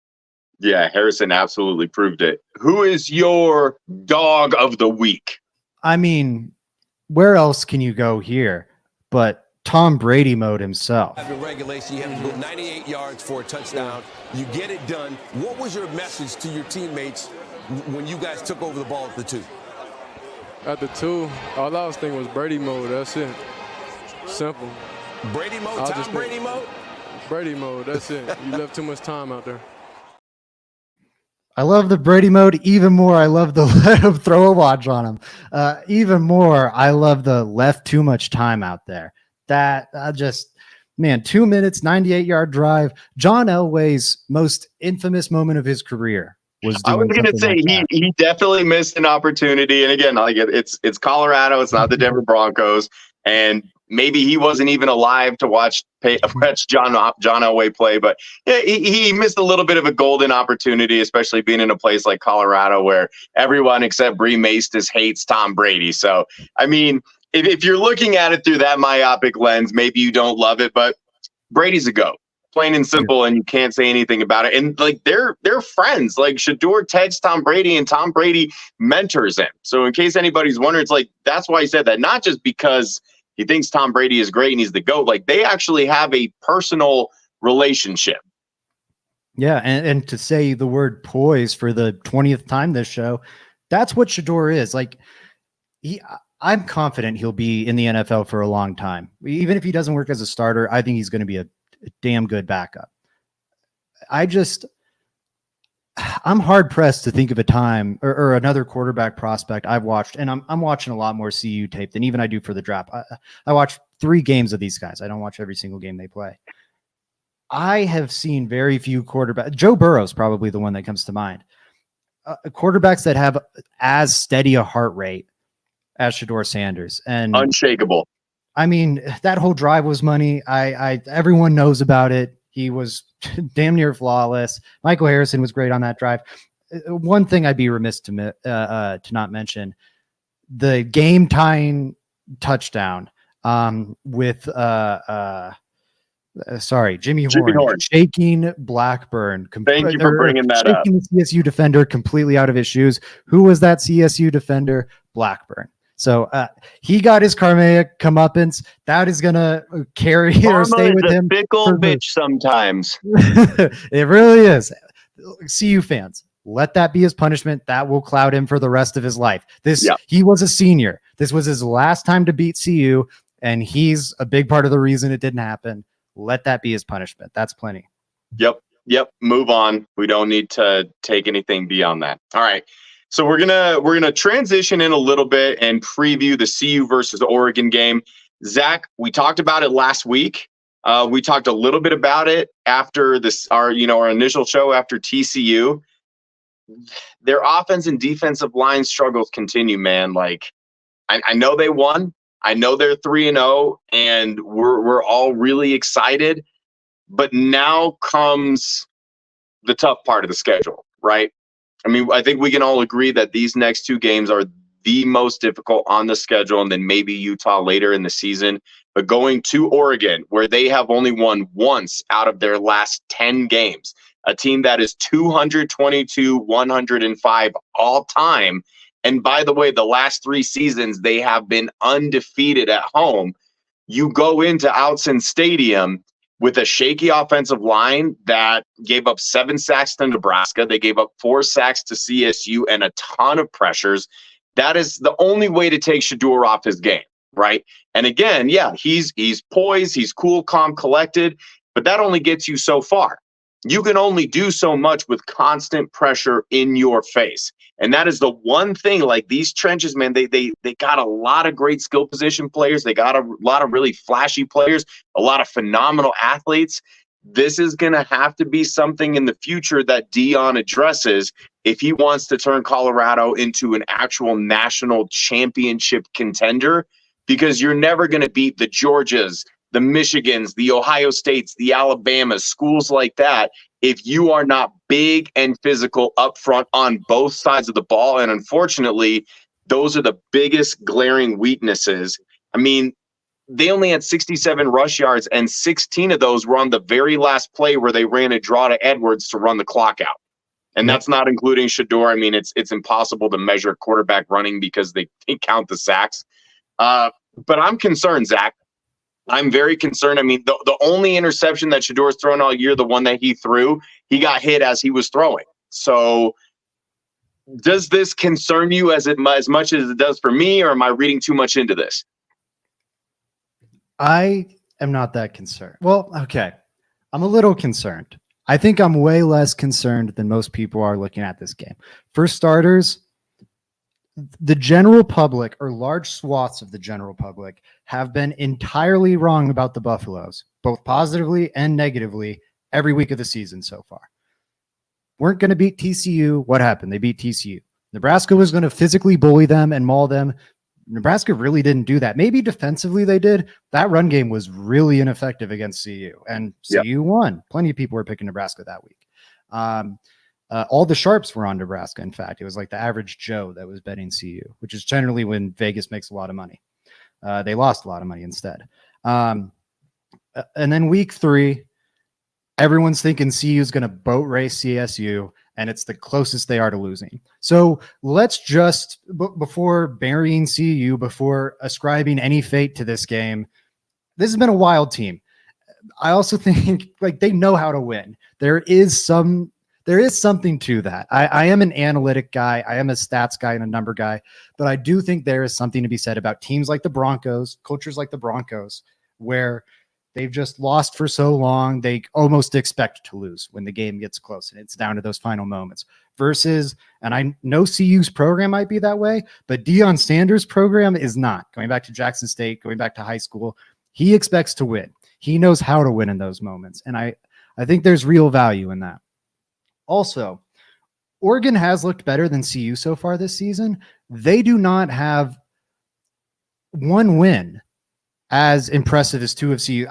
Yeah, Harrison absolutely proved it. Who is your dog of the week? I mean, where else can you go here but Tom Brady mode himself? After regulation, you have to go 98 yards for a touchdown. You get it done. What was your message to your teammates when you guys took over the ball at the 2? At the 2, all I was thinking was Brady mode. That's it. Simple. Brady mode? Tom Brady mode? Brady mode. That's it. You left too much time out there. I love the Brady mode. Even more, I love the let him throw a watch on him. Even more, I love the left too much time out there. That 2 minutes, 98-yard drive. John Elway's most infamous moment of his career was doing. I was going to say like he definitely missed an opportunity. And again, like it's Colorado. It's not the Denver Broncos. And maybe he wasn't even alive to watch John Elway play, but he missed a little bit of a golden opportunity, especially being in a place like Colorado where everyone except Bree Maestas hates Tom Brady. So, I mean, if you're looking at it through that myopic lens, maybe you don't love it, but Brady's a GOAT, plain and simple, and you can't say anything about it. And like they're friends. Like Shador texts Tom Brady, and Tom Brady mentors him. So in case anybody's wondering, it's like that's why he said that, not just because he thinks Tom Brady is great and he's the GOAT. Like they actually have a personal relationship. Yeah, and to say the word poise for the 20th time this show, that's what Shador is. Like I'm confident he'll be in the NFL for a long time. Even if he doesn't work as a starter, I think he's going to be a damn good backup. I'm hard pressed to think of a time or another quarterback prospect I've watched, and I'm watching a lot more CU tape than even I do for the draft. I watch 3 games of these guys. I don't watch every single game they play. I have seen very few quarterbacks. Joe Burrow's probably the one that comes to mind. Quarterbacks that have as steady a heart rate as Shador Sanders, and unshakable. I mean, that whole drive was money. Everyone knows about it. He was damn near flawless. Michael Harrison was great on that drive. One thing I'd be remiss to not mention, the game tying touchdown with Jimmy Horn shaking Blackburn. Thank you for bringing that up. Shaking the CSU defender completely out of his shoes. Who was that CSU defender? Blackburn. So he got his karmic comeuppance. That is going to carry or stay with him. Fickle bitch sometimes. It really is. CU fans, let that be his punishment. That will cloud him for the rest of his life. He was a senior. This was his last time to beat CU. and he's a big part of the reason it didn't happen. Let that be his punishment. That's plenty. Yep. Move on. We don't need to take anything beyond that. All right. So we're gonna transition in a little bit and preview the CU versus Oregon game. Zach, we talked about it last week. We talked a little bit about it after our initial show after TCU. Their offense and defensive line struggles continue, man. Like, I know they won. I know they're 3-0, and we're all really excited. But now comes the tough part of the schedule, right? I mean, I think we can all agree that these next two games are the most difficult on the schedule, and then maybe Utah later in the season. But going to Oregon, where they have only won once out of their last 10 games, a team that is 222-105 all time. And by the way, the last 3 seasons, they have been undefeated at home. You go into Autzen Stadium with a shaky offensive line that gave up 7 sacks to Nebraska. They gave up 4 sacks to CSU and a ton of pressures. That is the only way to take Shedeur off his game, right? And again, yeah, he's poised, he's cool, calm, collected, but that only gets you so far. You can only do so much with constant pressure in your face. And that is the one thing, like these trenches, man, they got a lot of great skill position players. They got a lot of really flashy players, a lot of phenomenal athletes. This is going to have to be something in the future that Deion addresses if he wants to turn Colorado into an actual national championship contender, because you're never going to beat the Georgias, the Michigans, the Ohio States, the Alabamas, schools like that, if you are not big and physical up front on both sides of the ball. And unfortunately, those are the biggest glaring weaknesses. I mean, they only had 67 rush yards, and 16 of those were on the very last play where they ran a draw to Edwards to run the clock out. And that's not including Shedeur. I mean, it's impossible to measure quarterback running because they count the sacks. But I'm concerned, Zach. I'm very concerned. I mean, the only interception that Shadeur's thrown all year, the one that he threw, he got hit as he was throwing. So does this concern you as much as it does for me, or am I reading too much into this? I am not that concerned. Well, okay. I'm a little concerned. I think I'm way less concerned than most people are looking at this game. For starters, the general public, or large swaths of the general public, have been entirely wrong about the Buffaloes, both positively and negatively, every week of the season so far. Weren't going to beat TCU. What happened? They beat TCU. Nebraska was going to physically bully them and maul them. Nebraska really didn't do that. Maybe defensively they did. That run game was really ineffective against CU, and CU won. Plenty of people were picking Nebraska that week. All the sharps were on Nebraska. In fact, it was like the average Joe that was betting CU, which is generally when Vegas makes a lot of money. They lost a lot of money instead. And then week 3, everyone's thinking CU is going to boat race CSU, and it's the closest they are to losing. So let's just, before burying CU, before ascribing any fate to this game, this has been a wild team. I also think like they know how to win. There is something to that. I am an analytic guy. I am a stats guy and a number guy, but I do think there is something to be said about teams like the Broncos, cultures like the Broncos, where they've just lost for so long, they almost expect to lose when the game gets close and it's down to those final moments. Versus, and I know CU's program might be that way, but Deion Sanders' program is not. Going back to Jackson State, going back to high school, he expects to win. He knows how to win in those moments. And I think there's real value in that. Also, Oregon has looked better than CU so far this season. They do not have one win as impressive as 2 of CU.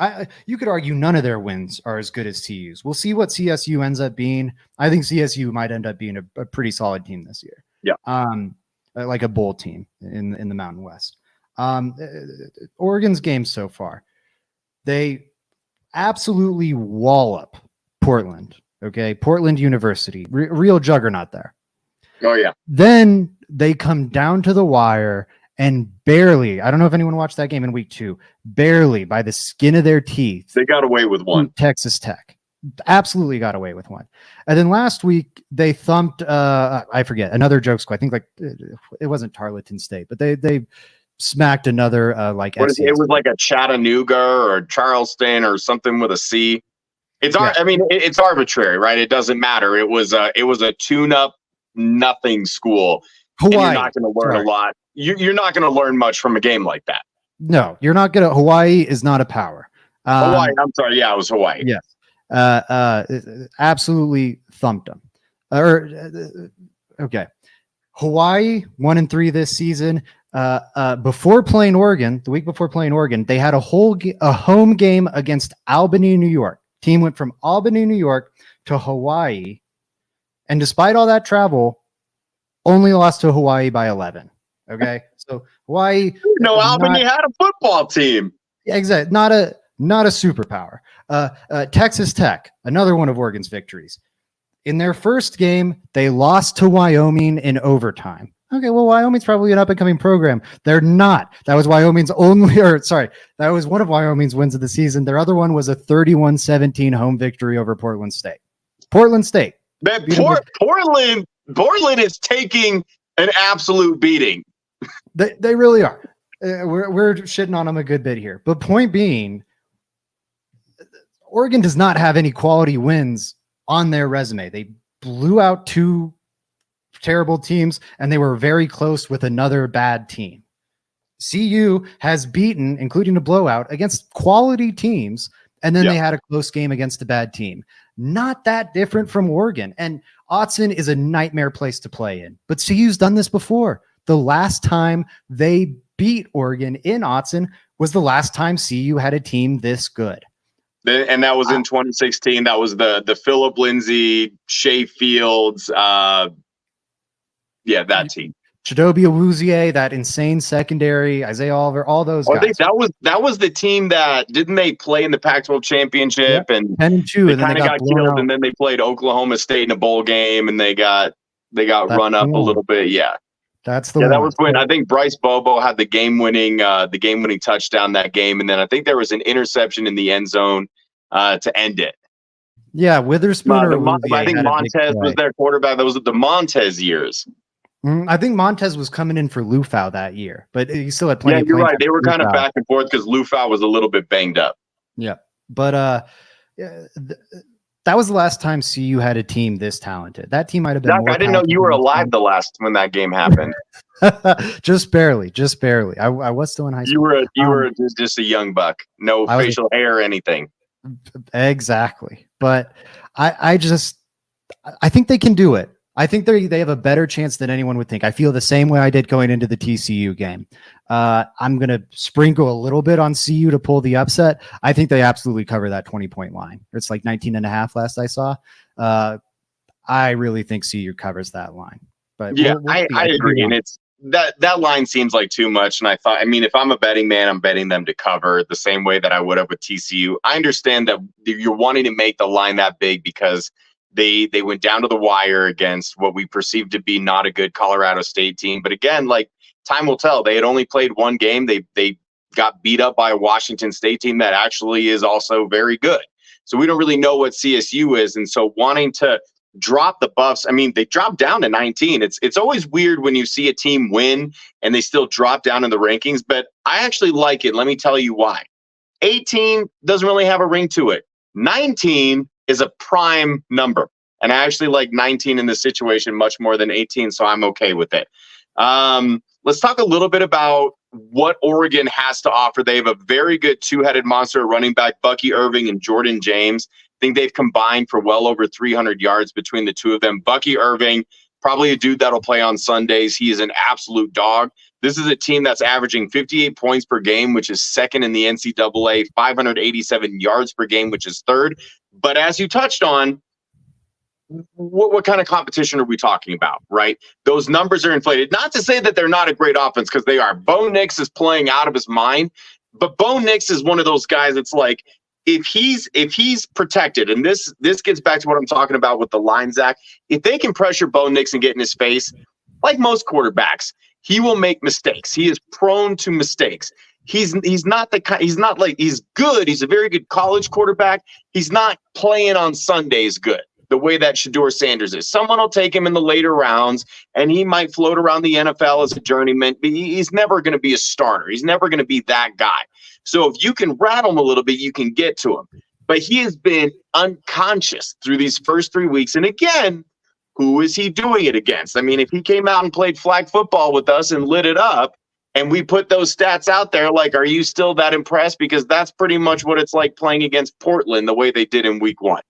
You could argue none of their wins are as good as CU's. We'll see what CSU ends up being. I think CSU might end up being a pretty solid team this year. Yeah. Like a bowl team in the Mountain West. Oregon's games so far, they absolutely wallop Portland. Okay, Portland University, real juggernaut there. Oh, yeah. Then they come down to the wire and barely, I don't know if anyone watched that game in week 2, barely by the skin of their teeth. They got away with one. Texas Tech. Absolutely got away with one. And then last week they thumped, I forget, another joke squad. I think like it wasn't Tarleton State, but they smacked another like What is it? FCS. It was like a Chattanooga or Charleston or something with a C. It's I mean, it's arbitrary, right? It doesn't matter. It was a tune-up nothing school. Hawaii. And you're not going to learn a lot. You're not going to learn much from a game like that. No, you're not going to. Hawaii is not a power. Hawaii. I'm sorry. Yeah, it was Hawaii. Yes. Absolutely thumped them. Okay. Hawaii 1-3 this season. Before playing Oregon, the week before playing Oregon, they had a home game against Albany, New York. Team went from Albany, New York to Hawaii. And despite all that travel, only lost to Hawaii by 11. Okay. So Hawaii. No, Albany had a football team. Yeah, exactly. Not a superpower. Texas Tech, another one of Oregon's victories. In their first game, they lost to Wyoming in overtime. Okay, well, Wyoming's probably an up-and-coming program. They're not. That was Wyoming's that was one of Wyoming's wins of the season. Their other one was a 31-17 home victory over Portland State. Portland State. Man, Portland is taking an absolute beating. They really are. We're shitting on them a good bit here. But point being, Oregon does not have any quality wins on their resume. They blew out two terrible teams, and they were very close with another bad team. CU has beaten, including a blowout, against quality teams, and then they had a close game against a bad team. Not that different from Oregon. And Autzen is a nightmare place to play in. But CU's done this before. The last time they beat Oregon in Autzen was the last time CU had a team this good. And that was in 2016. That was the Philip Lindsay, Shea Fields, that team. Chidobe Awuzie, that insane secondary, Isaiah Oliver, all those guys. I think that was the team that didn't they play in the Pac-12 championship and 10-2, they kind of got killed out. And then they played Oklahoma State in a bowl game and they got run up a little bit. Yeah. That's the one. That was when I think Bryce Bobo had the game-winning touchdown that game, and then I think there was an interception in the end zone to end it. Yeah, Witherspoon. I think Montez was their quarterback. That was the Montez years. I think Montez was coming in for Lufau that year, but he still had plenty. Yeah, you're right. They were kind of back and forth because Lufau was a little bit banged up. Yeah, but that was the last time CU had a team this talented. That team might have been. I didn't know you were alive the last when that game happened. just barely. I was still in high school. You were just a young buck, no facial hair or anything. Exactly, but I think they can do it. I think they have a better chance than anyone would think. I feel the same way I did going into the TCU game. I'm going to sprinkle a little bit on CU to pull the upset. I think they absolutely cover that 20-point line. It's like 19.5 last I saw. I really think CU covers that line. But yeah, I agree. And it's that line seems like too much. And I mean, if I'm a betting man, I'm betting them to cover the same way that I would have with TCU. I understand that you're wanting to make the line that big because they went down to the wire against what we perceived to be not a good Colorado State team. But again, like time will tell. They had only played one game. They got beat up by a Washington State team that actually is also very good. So we don't really know what CSU is. And so wanting to drop the Buffs, I mean, they dropped down to 19. It's always weird when you see a team win and they still drop down in the rankings, but I actually like it. Let me tell you why. 18 doesn't really have a ring to it. 19 is a prime number. And I actually like 19 in this situation much more than 18, so I'm okay with it. Let's talk a little bit about what Oregon has to offer. They have a very good two-headed monster running back, Bucky Irving and Jordan James. I think they've combined for well over 300 yards between the two of them. Bucky Irving, probably a dude that'll play on Sundays. He is an absolute dog. This is a team that's averaging 58 points per game, which is second in the NCAA, 587 yards per game, which is third. But as you touched on, what kind of competition are we talking about, right? Those numbers are inflated. Not to say that they're not a great offense, because they are. Bo Nix is playing out of his mind, but Bo Nix is one of those guys that's like, if he's protected, and this gets back to what I'm talking about with the line, Zach, if they can pressure Bo Nix and get in his face, like most quarterbacks, he will make mistakes. He is prone to mistakes. He's not like he's good. He's a very good college quarterback. He's not playing on Sundays good. the way that Shedeur Sanders is. Someone will take him in the later rounds, and he might float around the NFL as a journeyman, but he's never going to be a starter. He's never going to be that guy. So if you can rattle him a little bit, you can get to him. But he has been unconscious through these first 3 weeks. And again, who is he doing it against? I mean, if he came out and played flag football with us and lit it up, and we put those stats out there, like, are you still that impressed? Because that's pretty much what it's like playing against Portland the way they did in week 1.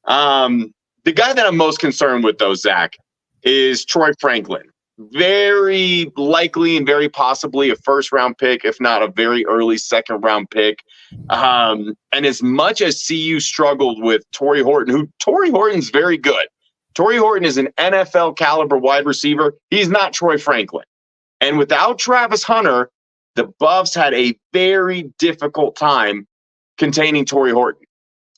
The guy that I'm most concerned with, though, Zach, is Troy Franklin. Very likely and very possibly a first-round pick, if not a very early second-round pick. And as much as CU struggled with Torrey Horton, Torrey Horton's very good. Torrey Horton is an NFL caliber wide receiver. He's not Troy Franklin. And without Travis Hunter, the Buffs had a very difficult time containing Torrey Horton.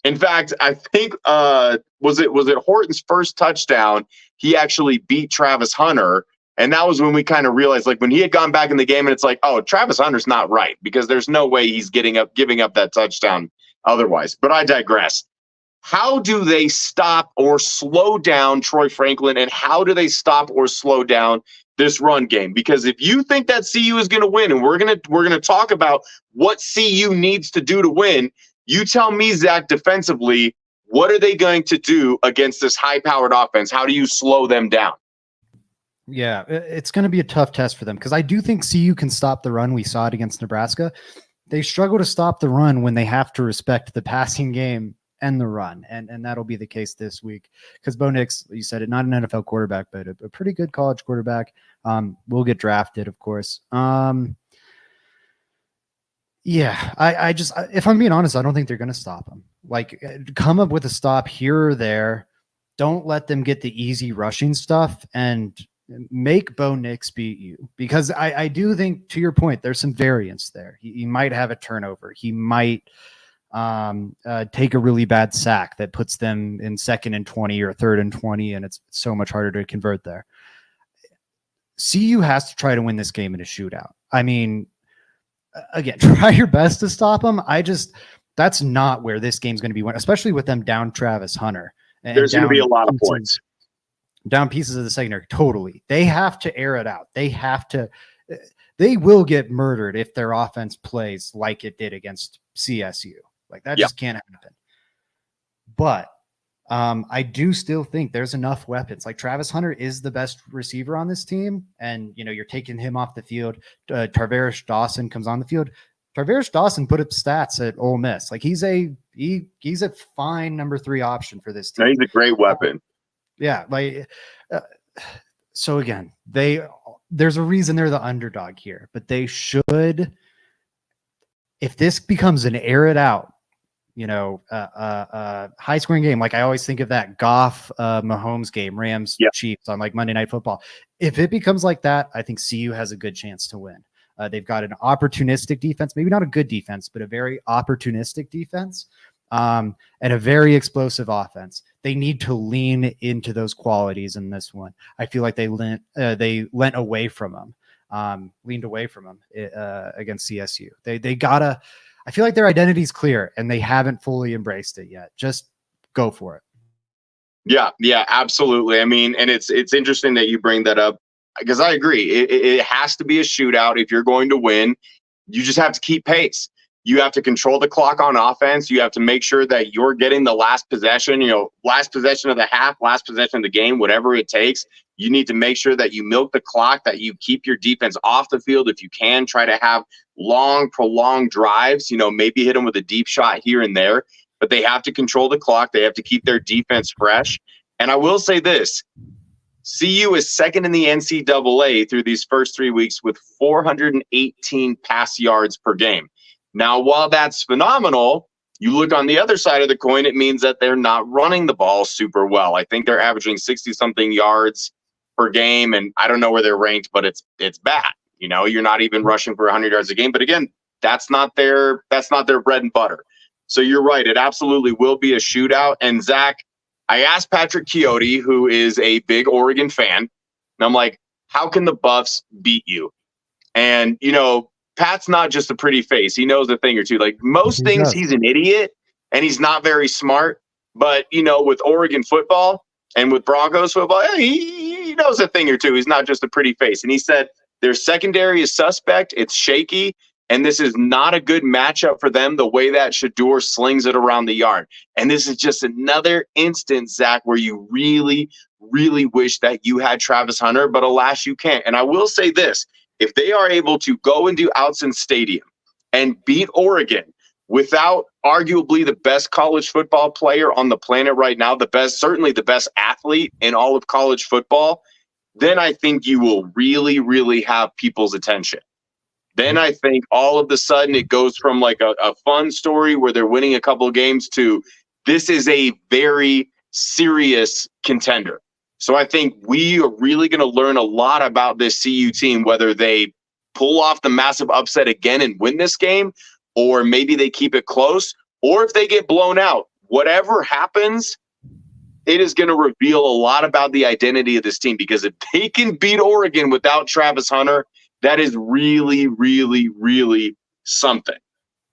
In fact, I think was it Horton's first touchdown, he actually beat Travis Hunter. And that was when we kind of realized, like, when he had gone back in the game, and it's like, oh, Travis Hunter's not right, because there's no way he's giving up that touchdown otherwise. But I digress. How do they stop or slow down Troy Franklin, and how do they stop or slow down this run game? Because if you think that CU is going to win, and we're gonna talk about what CU needs to do to win, you tell me, Zach, defensively, what are they going to do against this high-powered offense? How do you slow them down? Yeah, it's going to be a tough test for them, because I do think CU can stop the run. We saw it against Nebraska. They struggle to stop the run when they have to respect the passing game and the run, and that'll be the case this week, because Bo Nix, you said it, not an NFL quarterback, but a pretty good college quarterback. Will get drafted, of course. Yeah, I just, if I'm being honest, I don't think they're going to stop him. Like, come up with a stop here or there. Don't let them get the easy rushing stuff, and make Bo Nix beat you, because I do think, to your point, there's some variance there. He might have a turnover. He might take a really bad sack that puts them in 2nd and 20 or 3rd and 20, and it's so much harder to convert there. CU has to try to win this game in a shootout. I mean, again, try your best to stop them. That's not where this game's going to be won, especially with them down Travis Hunter. There's going to be a lot of points. Down pieces of the secondary. Totally. They have to air it out. They will get murdered if their offense plays like it did against CSU. Like, that just can't happen. But I do still think there's enough weapons. Like, Travis Hunter is the best receiver on this team, and you're taking him off the field. Tarvarish Dawson comes on the field. Tarvarish Dawson put up stats at Ole Miss. Like, he's a fine number 3 option for this team. No, he's a great weapon. Yeah, like so again, there's a reason they're the underdog here, but they should, if this becomes an air it out, high scoring game, like I always think of that Goff Mahomes game, Rams Chiefs on like Monday Night Football. If it becomes like that, I think CU has a good chance to win. They've got an opportunistic defense, maybe not a good defense, but a very opportunistic defense. And a very explosive offense. They need to lean into those qualities in this one. I feel like they leaned away from them against CSU. They gotta. I feel like their identity is clear, and they haven't fully embraced it yet. Just go for it. Yeah, absolutely. I mean, and it's interesting that you bring that up, because I agree. It has to be a shootout if you're going to win. You just have to keep pace. You have to control the clock on offense. You have to make sure that you're getting the last possession, last possession of the half, last possession of the game, whatever it takes. You need to make sure that you milk the clock, that you keep your defense off the field if you can. Try to have long, prolonged drives, maybe hit them with a deep shot here and there. But they have to control the clock. They have to keep their defense fresh. And I will say this. CU is 2nd in the NCAA through these first 3 weeks with 418 pass yards per game. Now, while that's phenomenal, you look on the other side of the coin, it means that they're not running the ball super well. I think they're averaging 60-something yards per game, and I don't know where they're ranked, but it's bad. You're not even rushing for 100 yards a game. But again, that's not their bread and butter. So you're right. It absolutely will be a shootout. And Zach, I asked Patrick Chiotti, who is a big Oregon fan, and I'm like, how can the Buffs beat you? And, Pat's not just a pretty face. He knows a thing or two. Like most things, he's an idiot and he's not very smart. But, with Oregon football and with Broncos football, he knows a thing or two. He's not just a pretty face. And he said their secondary is suspect. It's shaky. And this is not a good matchup for them the way that Shador slings it around the yard. And this is just another instance, Zach, where you really, really wish that you had Travis Hunter, but alas, you can't. And I will say this, if they are able to go into Autzen Stadium and beat Oregon without arguably the best college football player on the planet right now, certainly the best athlete in all of college football, then I think you will really, really have people's attention. Then I think all of a sudden it goes from like a fun story where they're winning a couple of games to this is a very serious contender. So I think we are really going to learn a lot about this CU team, whether they pull off the massive upset again and win this game, or maybe they keep it close, or if they get blown out. Whatever happens, it is going to reveal a lot about the identity of this team, because if they can beat Oregon without Travis Hunter, that is really, really, really something.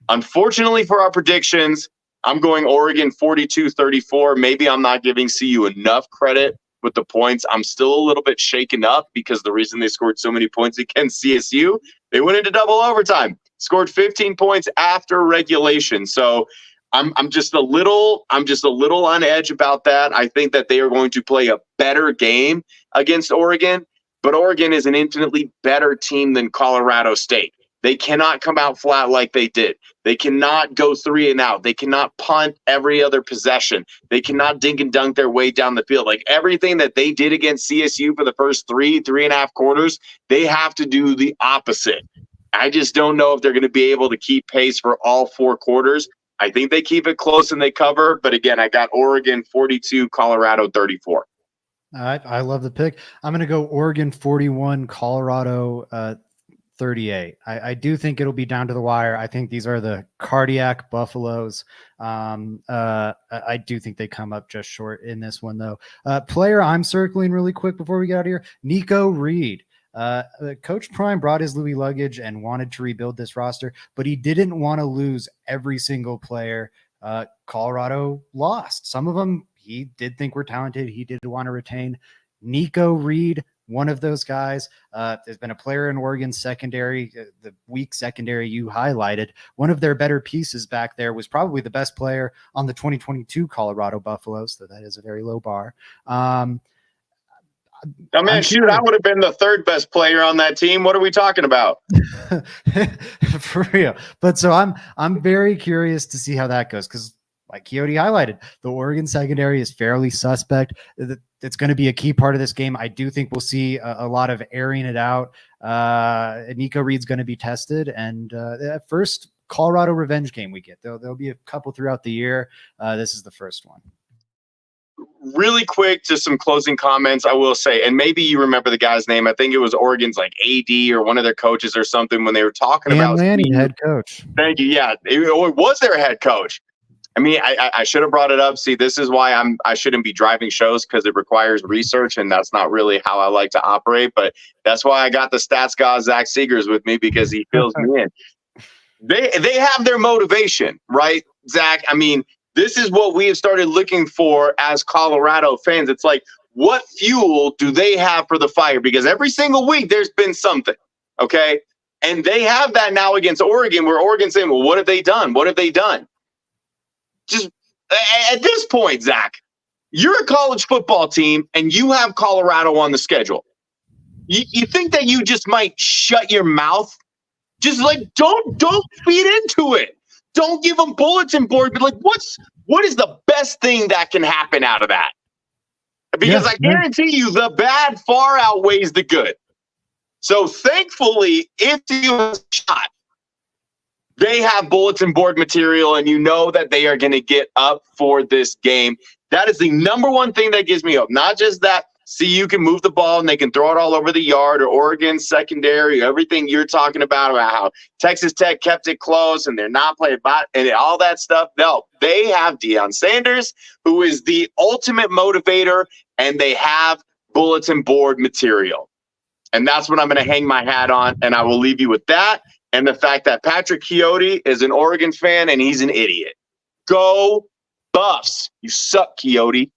Unfortunately for our predictions, I'm going Oregon 42-34. Maybe I'm not giving CU enough credit with the points. I'm still a little bit shaken up because the reason they scored so many points against CSU, they went into double overtime, scored 15 points after regulation. So I'm just a little on edge about that. I think that they are going to play a better game against Oregon, but Oregon is an infinitely better team than Colorado State. They cannot come out flat like they did. They cannot go 3 and out. They cannot punt every other possession. They cannot dink and dunk their way down the field. Like everything that they did against CSU for the first 3.5 quarters, they have to do the opposite. I just don't know if they're going to be able to keep pace for all 4 quarters. I think they keep it close and they cover. But again, I got Oregon 42, Colorado 34. I love the pick. I'm going to go Oregon 41, Colorado 38. I do think it'll be down to the wire. I think these are the cardiac Buffaloes. I do think they come up just short in this one, though. Player I'm circling really quick before we get out of here, Nico Reed. Coach Prime brought his Louis luggage and wanted to rebuild this roster, but he didn't want to lose every single player. Colorado lost. Some of them he did think were talented. He did want to retain. Nico Reed, one of those guys. There's been a player in Oregon secondary, the weak secondary you highlighted. One of their better pieces back there was probably the best player on the 2022 Colorado Buffaloes, so that is a very low bar. I would have been the 3rd best player on that team. What are we talking about? For real. But so I'm very curious to see how that goes, because like Coyote highlighted, the Oregon secondary is fairly suspect. It's going to be a key part of this game. I do think we'll see a lot of airing it out. Nico Reed's going to be tested, and first Colorado revenge game we get. There'll be a couple throughout the year. This is the first one. Really quick, just some closing comments. I will say, and maybe you remember the guy's name. I think it was Oregon's like AD or one of their coaches or something when they were talking about Lanning, head coach. Thank you. Yeah, it was their head coach. I mean, I should have brought it up. See, this is why I shouldn't be driving shows, because it requires research, and that's not really how I like to operate. But that's why I got the stats guy Zach Seegers with me, because he fills me in. They have their motivation, right, Zach? I mean, this is what we have started looking for as Colorado fans. It's like, what fuel do they have for the fire? Because every single week there's been something, okay? And they have that now against Oregon, where Oregon's saying, well, what have they done? What have they done? Just at this point, Zach, you're a college football team and you have Colorado on the schedule. You think that you just might shut your mouth? Just like, don't feed into it. Don't give them bulletin board. But like, what is the best thing that can happen out of that? Because I guarantee you the bad far outweighs the good. So thankfully, if you have a shot, they have bulletin board material, and you know that they are going to get up for this game. That is the number one thing that gives me hope. Not just that CU can move the ball and they can throw it all over the yard, or Oregon secondary, everything you're talking about how Texas Tech kept it close and they're not playing bot and all that stuff. No, they have Deion Sanders, who is the ultimate motivator, and they have bulletin board material. And that's what I'm going to hang my hat on, and I will leave you with that. And the fact that Patrick Coyote is an Oregon fan and he's an idiot. Go Buffs. You suck, Coyote.